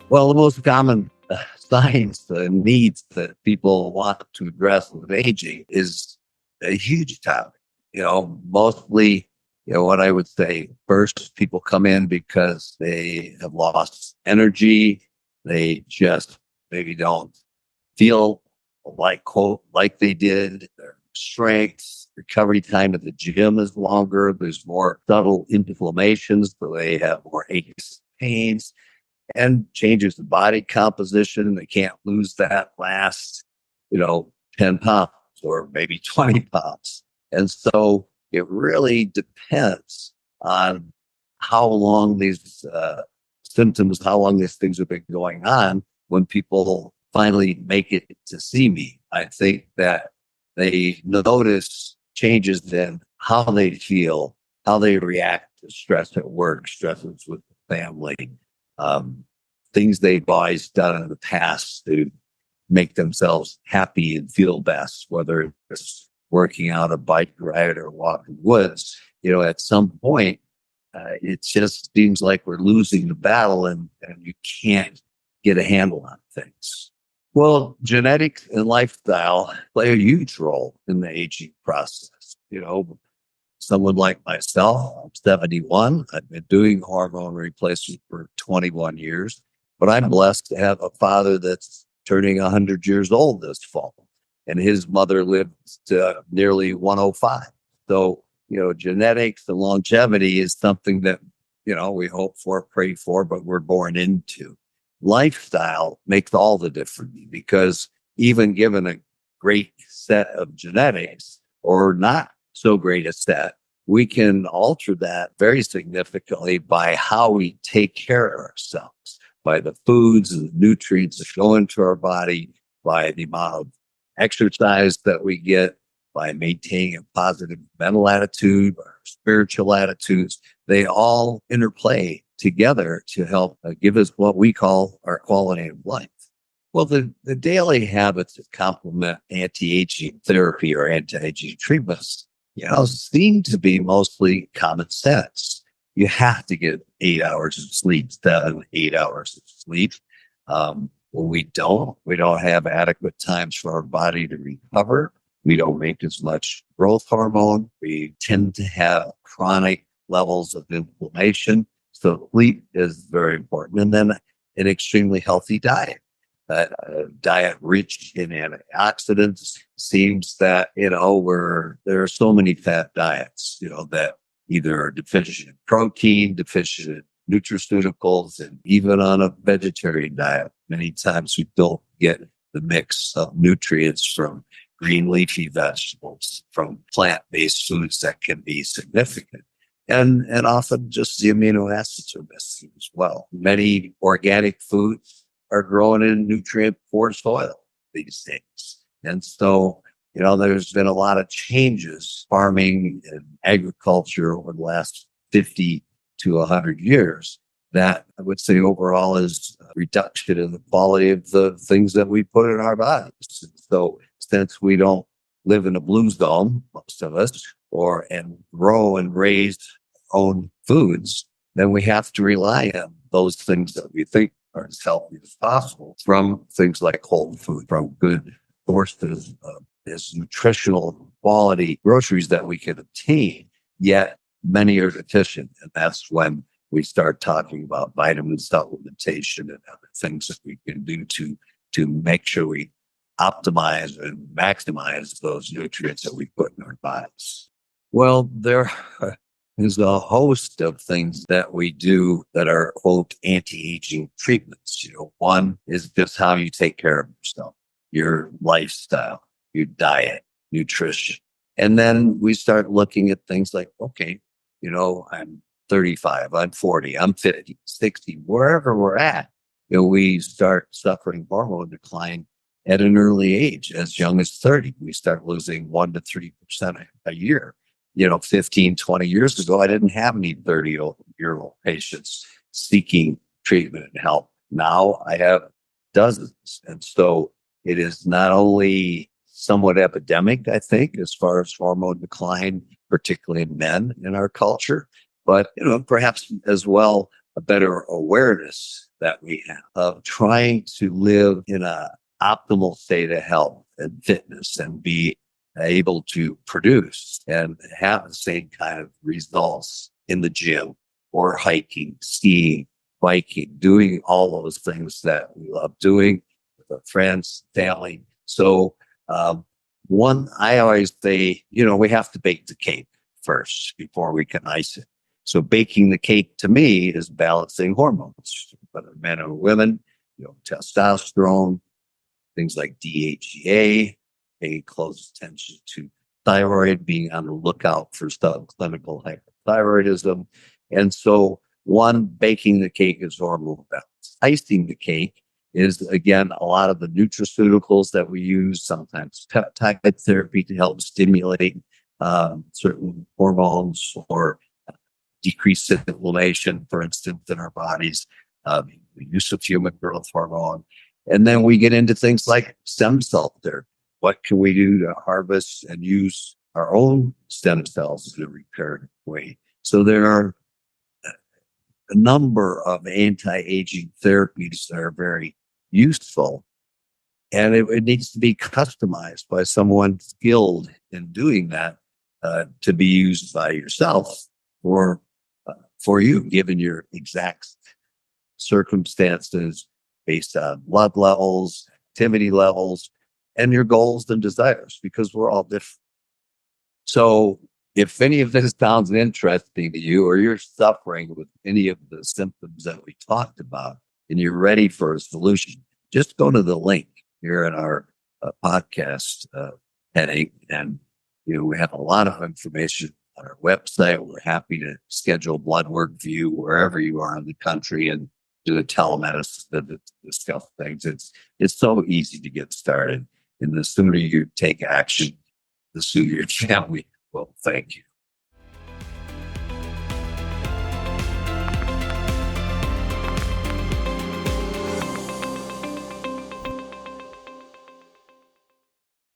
Well, the most common signs and needs that people want to address with aging is a huge topic. Mostly, what I would say first, people come in because they have lost energy. They just maybe don't feel like they did. Their strength, recovery time at the gym is longer. There's more subtle inflammations, so they have more aches, pains and changes the body composition. They can't lose that last, you know, 10 pounds or maybe 20 pounds. And so it really depends on how long these symptoms, how long these things have been going on when people finally make it to see me. I think that they notice changes in how they feel, how they react to stress at work, stresses with the family, um, things they've always done in the past to make themselves happy and feel best, whether it's working out a bike ride or walking woods. At some point, it just seems like we're losing the battle and you can't get a handle on things. Well, genetics and lifestyle play a huge role in the aging process. Someone like myself, I'm 71. I've been doing hormone replacement for 21 years, but I'm blessed to have a father that's turning 100 years old this fall, and his mother lived to nearly 105. So, genetics and longevity is something that, we hope for, pray for, but we're born into. Lifestyle makes all the difference because even given a great set of genetics or not so great a set, we can alter that very significantly by how we take care of ourselves, by the foods and the nutrients that go into our body, by the amount of exercise that we get, by maintaining a positive mental attitude, our spiritual attitudes. They all interplay together to help give us what we call our quality of life. Well, the daily habits that complement anti-aging therapy or anti-aging treatments, seem to be mostly common sense. You have to get 8 hours of sleep, 7, 8 hours of sleep. When we don't have adequate times for our body to recover. We don't make as much growth hormone. We tend to have chronic levels of inflammation. So sleep is very important. And then an extremely healthy diet. That diet rich in antioxidants seems that, there are so many fat diets, that either are deficient in protein, deficient in nutraceuticals, and even on a vegetarian diet. Many times we don't get the mix of nutrients from green leafy vegetables, from plant-based foods that can be significant. And often just the amino acids are missing as well. Many organic foods are grown in nutrient poor soil these days. And so, there's been a lot of changes farming and agriculture over the last 50 to 100 years that I would say overall is a reduction in the quality of the things that we put in our bodies. So since we don't live in a blue zone, most of us, and grow and raise our own foods, then we have to rely on those things that we think are as healthy as possible from things like whole food, from good sources of this nutritional quality groceries that we can obtain, yet many are deficient. And that's when we start talking about vitamin supplementation and other things that we can do to make sure we optimize and maximize those nutrients that we put in our bodies. Well, there is a host of things that we do that are, quote, anti-aging treatments. One is just how you take care of yourself, your lifestyle, your diet, nutrition. And then we start looking at things like, okay, I'm 35, I'm 40, I'm 50, 60, wherever we're at, we start suffering hormone decline at an early age. As young as 30, we start losing 1 to 3% a year. 15, 20 years ago, I didn't have any 30-year-old patients seeking treatment and help. Now I have dozens. And so it is not only somewhat epidemic, I think, as far as hormone decline, particularly in men in our culture, but, perhaps as well, a better awareness that we have of trying to live in a optimal state of health and fitness and be able to produce and have the same kind of results in the gym or hiking, skiing, biking, doing all those things that we love doing with our friends, family. So, one, I always say, we have to bake the cake first before we can ice it. So baking the cake to me is balancing hormones, whether men or women, testosterone, things like DHEA, paying close attention to thyroid, being on the lookout for clinical hyperthyroidism. And so one, baking the cake is hormone balance. Icing the cake is, again, a lot of the nutraceuticals that we use, sometimes peptide therapy to help stimulate certain hormones or decrease inflammation, for instance, in our bodies, the use of human growth hormone. And then we get into things like stem cell therapy. What can we do to harvest and use our own stem cells in a reparative way? So there are a number of anti-aging therapies that are very useful, and it needs to be customized by someone skilled in doing that to be used by yourself or for you, given your exact circumstances based on blood levels, activity levels, and your goals and desires, because we're all different. So if any of this sounds interesting to you, or you're suffering with any of the symptoms that we talked about, and you're ready for a solution, just go to the link here in our podcast heading, and we have a lot of information on our website. We're happy to schedule blood work for you wherever you are in the country and do a telemedicine to discuss things. It's so easy to get started, and the sooner you take action, the sooner your family will thank you.